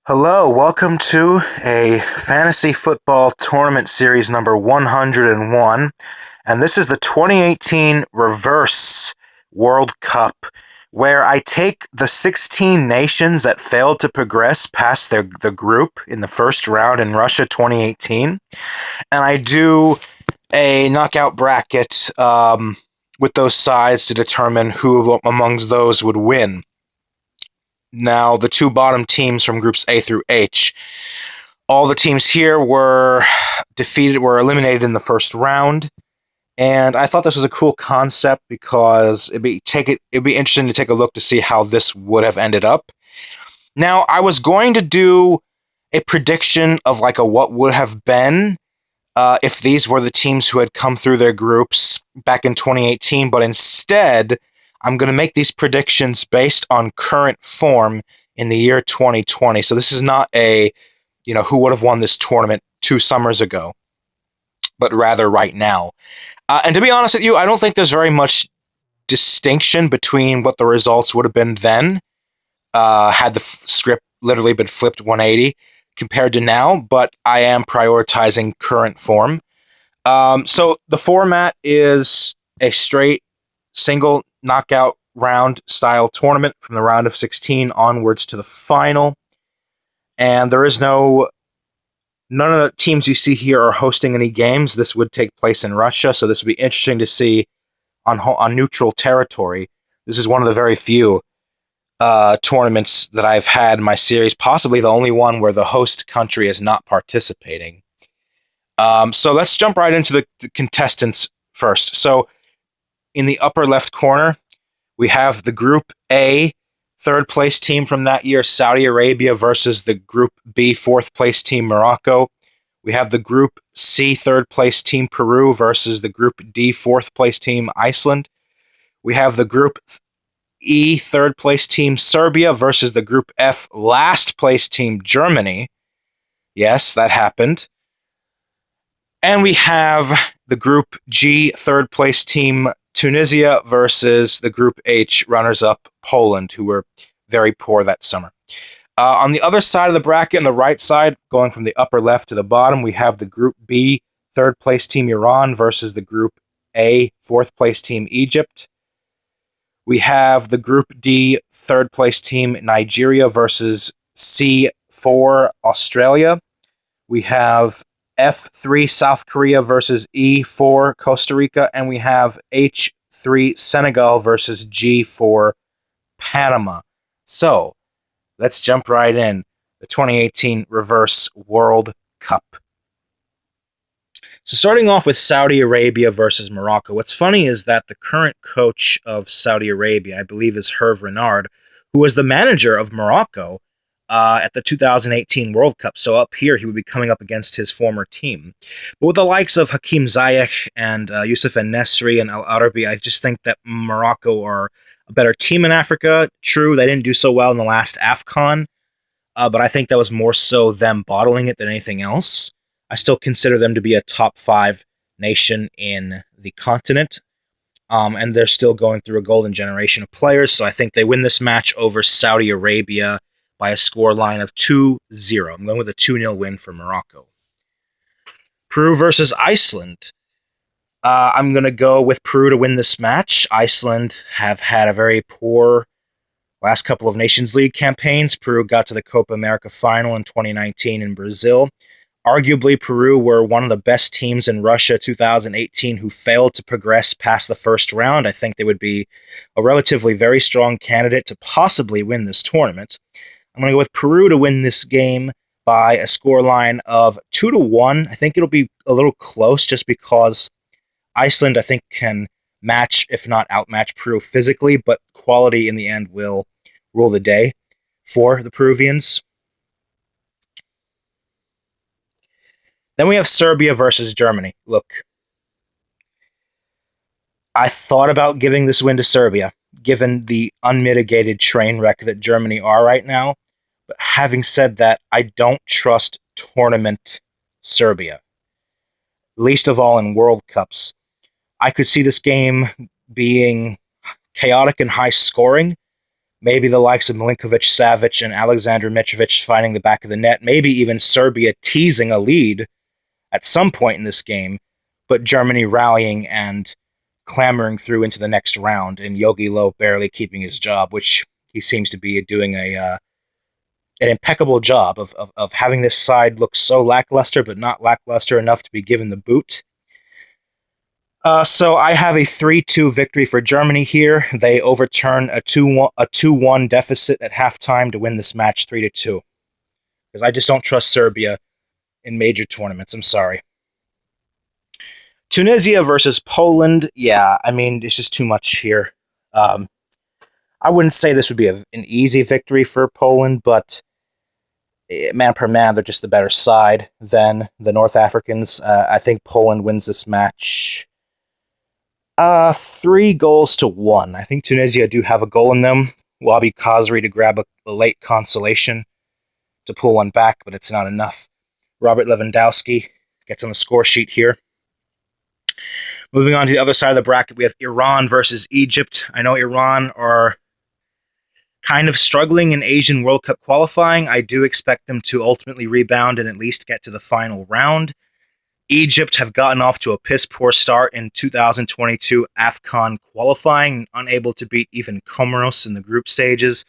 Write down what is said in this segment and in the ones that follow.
Hello, welcome to a fantasy football tournament series number 101, and this is the 2018 Reverse World Cup, where I take the 16 nations that failed to progress past the group in the first round in Russia 2018, and I do a knockout bracket with those sides to determine who amongst those would win. Now, the two bottom teams from groups A through H, all the teams here were eliminated in the first round, and I thought this was a cool concept because it'd be interesting to take a look to see how this would have ended up. Now, I was going to do a prediction of like a what would have been if these were the teams who had come through their groups back in 2018, but instead, I'm going to make these predictions based on current form in the year 2020. So this is not a who would have won this tournament 2 summers ago, but rather right now. And to be honest with you, I don't think there's very much distinction between what the results would have been then, had the script literally been flipped 180 compared to now, but I am prioritizing current form. So the format is a straight single knockout round style tournament from the round of 16 onwards to the final. And there is none of the teams you see here are hosting any games. This would take place in Russia, so this would be interesting to see on neutral territory. This is one of the very few tournaments that I've had in my series, possibly the only one where the host country is not participating. So let's jump right into the contestants first. So in the upper left corner, we have the Group A third place team from that year, Saudi Arabia, versus the Group B fourth place team, Morocco. We have the Group C third place team, Peru, versus the Group D fourth place team, Iceland. We have the Group E third place team, Serbia, versus the Group F last place team, Germany. Yes, that happened. And we have the Group G third place team, Tunisia, versus the Group H runners-up, Poland, who were very poor that summer. On the other side of the bracket, on the right side, going from the upper left to the bottom, we have the Group B third place team, Iran, versus the Group A fourth place team, Egypt. We have the Group D third place team, Nigeria, versus C4, Australia. We have F3, South Korea, versus E4, Costa Rica. And we have H3, Senegal, versus G4, Panama. So, let's jump right in. The 2018 Reverse World Cup. So starting off with Saudi Arabia versus Morocco, what's funny is that the current coach of Saudi Arabia, I believe, is Hervé Renard, who was the manager of Morocco at the 2018 World Cup. So up here, he would be coming up against his former team. But with the likes of Hakim Ziyech and Youssef En-Nesyri and Al Arabi, I just think that Morocco are a better team in Africa. True, they didn't do so well in the last AFCON, but I think that was more so them bottling it than anything else. I still consider them to be a top 5 nation in the continent, and they're still going through a golden generation of players, so I think they win this match over Saudi Arabia by a scoreline of 2-0. I'm going with a 2-0 win for Morocco. Peru versus Iceland. I'm going to go with Peru to win this match. Iceland have had a very poor last couple of Nations League campaigns. Peru got to the Copa America final in 2019 in Brazil. Arguably, Peru were one of the best teams in Russia 2018 who failed to progress past the first round. I think they would be a relatively very strong candidate to possibly win this tournament. I'm going to go with Peru to win this game by a scoreline of 2-1. I think it'll be a little close just because Iceland, I think, can match, if not outmatch, Peru physically, but quality in the end will rule the day for the Peruvians. Then we have Serbia versus Germany. Look, I thought about giving this win to Serbia, given the unmitigated train wreck that Germany are right now. But having said that, I don't trust tournament Serbia, least of all in World Cups. I could see this game being chaotic and high scoring, Maybe the likes of Milinkovic-Savic and Alexander Mitrovic finding the back of the net. Maybe even Serbia teasing a lead at some point in this game, but Germany rallying and clambering through into the next round, and Yogi Löw barely keeping his job, which he seems to be doing an impeccable job of having this side look so lackluster, but not lackluster enough to be given the boot. So I have a 3-2 victory for Germany here. They overturn a 2-1 deficit at halftime to win this match 3-2. Because I just don't trust Serbia in major tournaments. I'm sorry. Tunisia versus Poland. Yeah, I mean, it's just too much here. I wouldn't say this would be an easy victory for Poland, but man per man, they're just the better side than the North Africans. I think Poland wins this match 3-1. I think Tunisia do have a goal in them. Wabi Khazri to grab a late consolation to pull one back, but it's not enough. Robert Lewandowski gets on the score sheet here. Moving on to the other side of the bracket, we have Iran versus Egypt. I know Iran are kind of struggling in Asian World Cup qualifying. I do expect them to ultimately rebound and at least get to the final round. Egypt have gotten off to a piss-poor start in 2022 AFCON qualifying, unable to beat even Comoros in the group stages.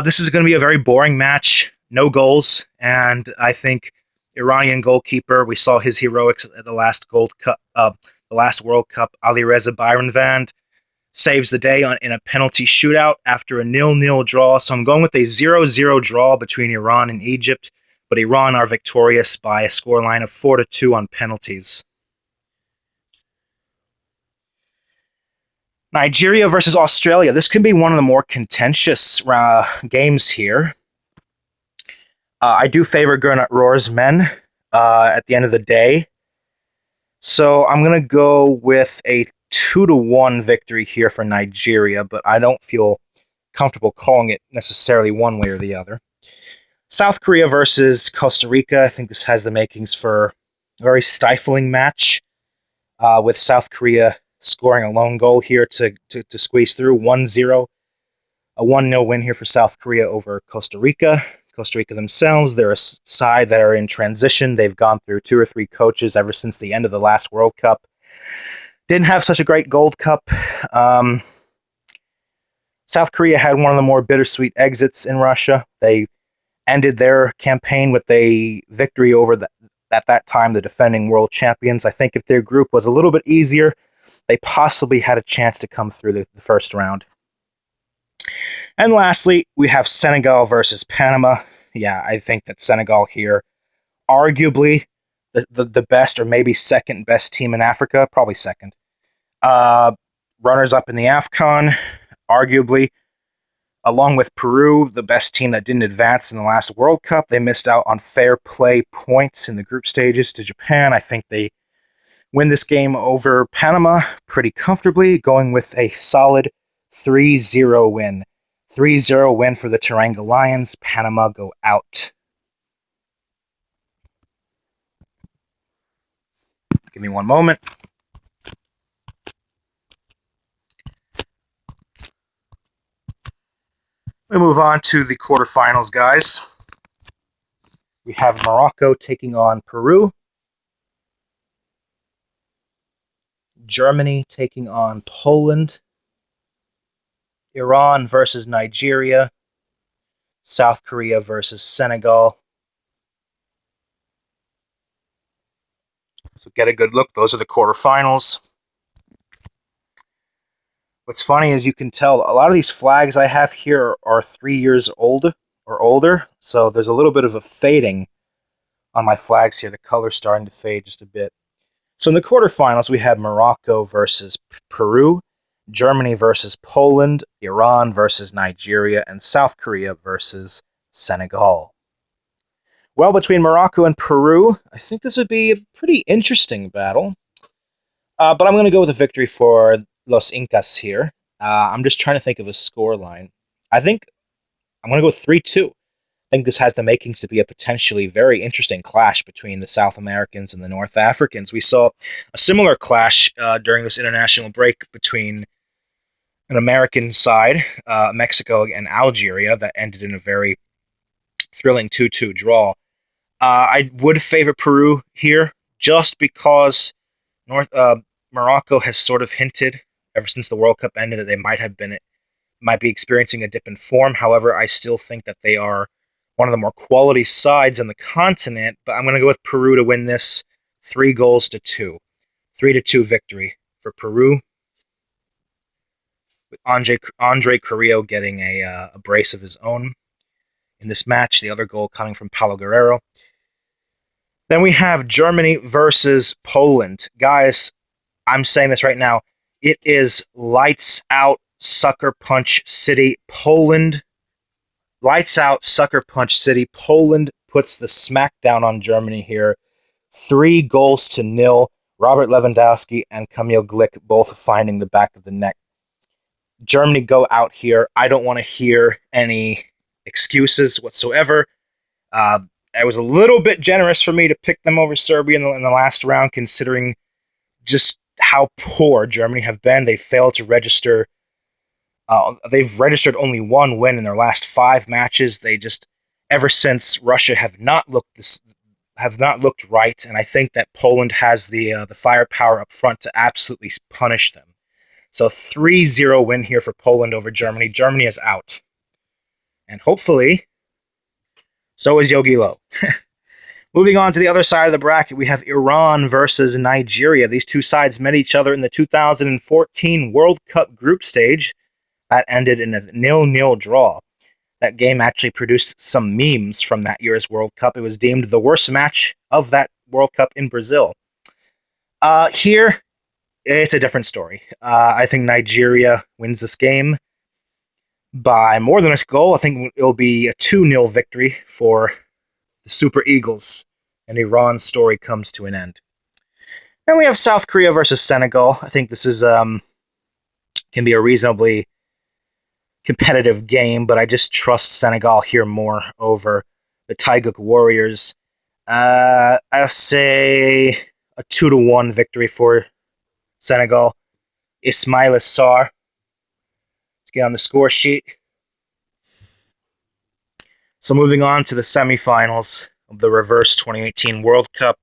This is going to be a very boring match, no goals, and I think Iranian goalkeeper, we saw his heroics at the last World Cup, Alireza Bayramvand, saves the day in a penalty shootout after a 0-0 draw. So I'm going with a 0-0 draw between Iran and Egypt, but Iran are victorious by a scoreline of 4-2 on penalties. Nigeria versus Australia. This can be one of the more contentious games here. I do favor Gernot Rohr's men at the end of the day. So I'm going to go with a 2-1 victory here for Nigeria, but I don't feel comfortable calling it necessarily one way or the other. South Korea versus Costa Rica. I think this has the makings for a very stifling match, with South Korea scoring a lone goal here to squeeze through 1-0. A 1-0 win here for South Korea over Costa Rica. Costa Rica themselves, they're a side that are in transition. They've gone through 2 or 3 coaches ever since the end of the last World Cup. Didn't have such a great Gold Cup. South Korea had one of the more bittersweet exits in Russia. They ended their campaign with a victory over, at that time, the defending world champions. I think if their group was a little bit easier, they possibly had a chance to come through the first round. And lastly, we have Senegal versus Panama. Yeah, I think that Senegal here, arguably the best or maybe second best team in Africa, probably second. Runners-up in the AFCON, arguably, along with Peru, the best team that didn't advance in the last World Cup. They missed out on fair play points in the group stages to Japan. I think they win this game over Panama pretty comfortably, going with a solid 3-0 win. 3-0 win for the Teranga Lions. Panama go out. Give me one moment. We move on to the quarterfinals, guys. We have Morocco taking on Peru. Germany taking on Poland. Iran versus Nigeria. South Korea versus Senegal. So get a good look. Those are the quarterfinals. What's funny is you can tell a lot of these flags I have here are 3 years old or older. So there's a little bit of a fading on my flags here. The color's starting to fade just a bit. So in the quarterfinals, we have Morocco versus Peru, Germany versus Poland, Iran versus Nigeria, and South Korea versus Senegal. Well, between Morocco and Peru, I think this would be a pretty interesting battle. But I'm going to go with a victory for Los Incas here. I'm just trying to think of a score line. I think I'm going to go 3-2. I think this has the makings to be a potentially very interesting clash between the South Americans and the North Africans. We saw a similar clash during this international break between an American side, Mexico and Algeria, that ended in a very thrilling 2-2 draw. I would favor Peru here just because North Morocco has sort of hinted ever since the World Cup ended that they might be experiencing a dip in form. However, I still think that they are one of the more quality sides on the continent, but I'm going to go with Peru to win this 3-2. 3-2 victory for Peru, with Andre Carrillo getting a brace of his own in this match, the other goal coming from Paulo Guerrero. Then we have Germany versus Poland. Guys, I'm saying this right now. It is lights out, sucker punch city. Poland, lights out, sucker punch city. Poland puts the smackdown on Germany here. 3-0. Robert Lewandowski and Kamil Glick both finding the back of the net. Germany go out here. I don't want to hear any excuses whatsoever. It was a little bit generous for me to pick them over Serbia in the last round, considering just how poor Germany have been. They failed to register. They've registered only one win in their last 5 matches. They just, ever since Russia, have not looked right. And I think that Poland has the firepower up front to absolutely punish them. So 3-0 win here for Poland over Germany. Germany is out. And hopefully, so is Yogi Low. Moving on to the other side of the bracket, we have Iran versus Nigeria. These two sides met each other in the 2014 World Cup group stage. That ended in a 0-0 draw. That game actually produced some memes from that year's World Cup. It was deemed the worst match of that World Cup in Brazil. Here, it's a different story. I think Nigeria wins this game by more than a goal. I think it'll be a 2-0 victory for the Super Eagles, and Iran's story comes to an end. Then we have South Korea versus Senegal. I think this is can be a reasonably competitive game, but I just trust Senegal here more over the Taeguk Warriors. I'll say a 2-1 victory for Senegal. Ismaila Sarr. Let's get on the score sheet. So moving on to the semifinals of the reverse 2018 World Cup.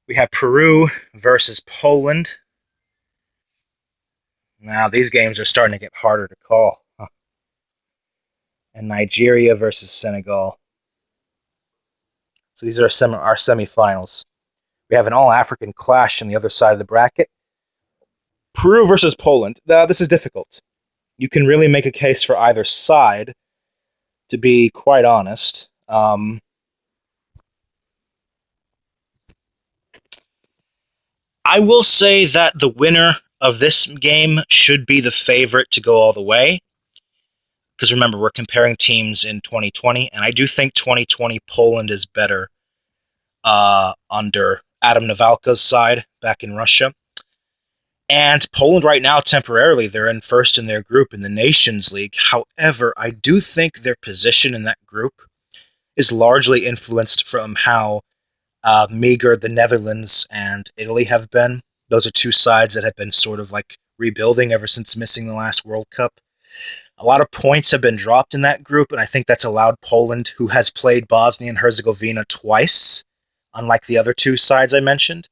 We have Peru versus Poland. Now these games are starting to get harder to call. And Nigeria versus Senegal. So these are our semifinals. We have an all-African clash on the other side of the bracket. Peru versus Poland. This is difficult. You can really make a case for either side, to be quite honest. I will say that the winner of this game should be the favorite to go all the way. Because remember, we're comparing teams in 2020, and I do think 2020 Poland is better under Adam Nawalka's side back in Russia. And Poland right now, temporarily, they're in first in their group in the Nations League. However, I do think their position in that group is largely influenced from how meager the Netherlands and Italy have been. Those are two sides that have been sort of like rebuilding ever since missing the last World Cup. A lot of points have been dropped in that group, and I think that's allowed Poland, who has played Bosnia and Herzegovina twice, unlike the other two sides I mentioned,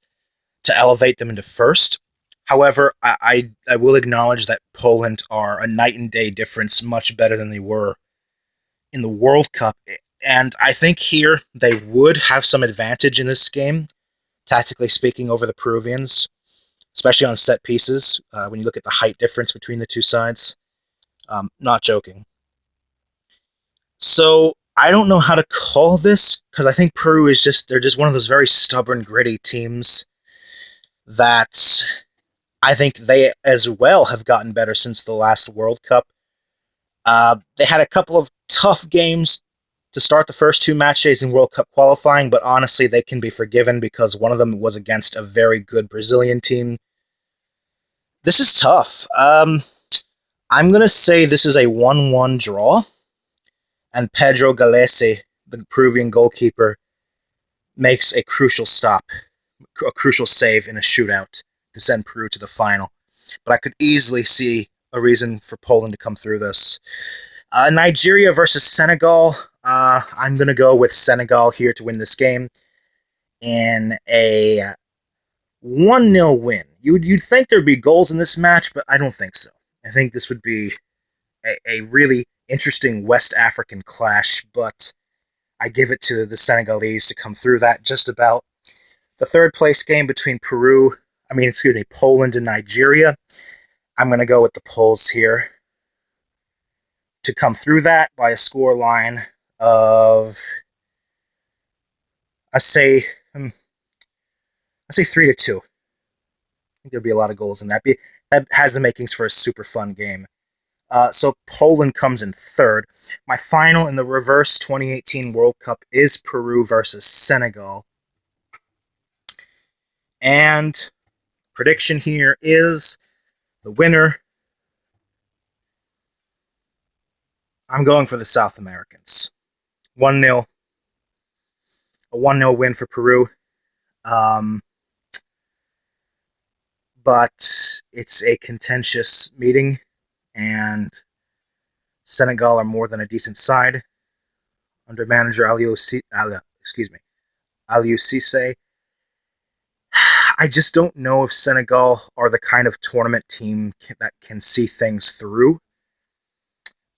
to elevate them into first. However, I will acknowledge that Poland are a night and day difference, much better than they were in the World Cup. And I think here they would have some advantage in this game, tactically speaking, over the Peruvians, especially on set pieces, when you look at the height difference between the two sides. Not joking. So I don't know how to call this, because I think Peru is they're just one of those very stubborn, gritty teams that I think they as well have gotten better since the last World Cup. They had a couple of tough games to start the first 2 match days in World Cup qualifying, but honestly, they can be forgiven because one of them was against a very good Brazilian team. This is tough. I'm going to say this is a 1-1 draw, and Pedro Galese, the Peruvian goalkeeper, makes a crucial stop, a crucial save in a shootout to send Peru to the final. But I could easily see a reason for Poland to come through this. Nigeria versus Senegal. I'm going to go with Senegal here to win this game in a 1-0 win. You'd think there'd be goals in this match, but I don't think so. I think this would be a really interesting West African clash, but I give it to the Senegalese to come through that just about. The third place game between Poland and Nigeria. I'm going to go with the Poles here to come through that by a score line of, I say 3-2. I think there'll be a lot of goals in that. That has the makings for a super fun game. So Poland comes in third. My final in the reverse 2018 World Cup is Peru versus Senegal. And prediction here is the winner. I'm going for the South Americans. 1-0. A 1-0 win for Peru. But it's a contentious meeting, and Senegal are more than a decent side under manager Aliou Cisse. I just don't know if Senegal are the kind of tournament team that can see things through.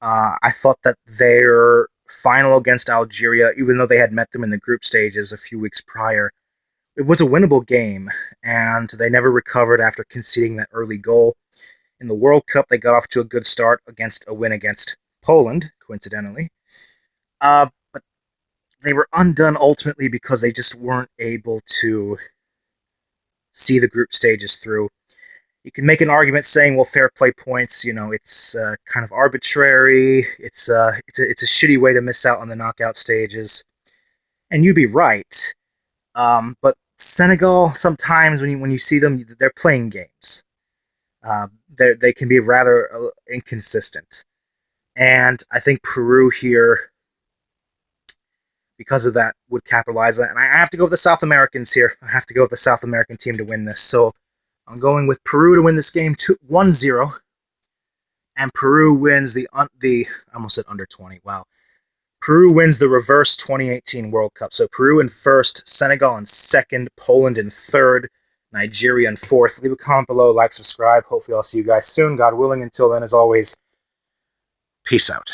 I thought that their final against Algeria, even though they had met them in the group stages a few weeks prior, it was a winnable game, and they never recovered after conceding that early goal. In the World Cup, they got off to a good start against a win against Poland, coincidentally. But they were undone ultimately because they just weren't able to see the group stages through. You can make an argument saying, well, fair play points, it's kind of arbitrary. It's a shitty way to miss out on the knockout stages. And you'd be right. But Senegal, sometimes when you see them, they're playing games. They can be rather inconsistent. And I think Peru here, because of that, would capitalize that. And I have to go with the South Americans here. I have to go with the South American team to win this. So I'm going with Peru to win this game 1-0. And Peru wins I almost said under 20. Wow. Peru wins the reverse 2018 World Cup. So Peru in first, Senegal in second, Poland in third, Nigeria in fourth. Leave a comment below, like, subscribe. Hopefully I'll see you guys soon. God willing. Until then, as always, peace out.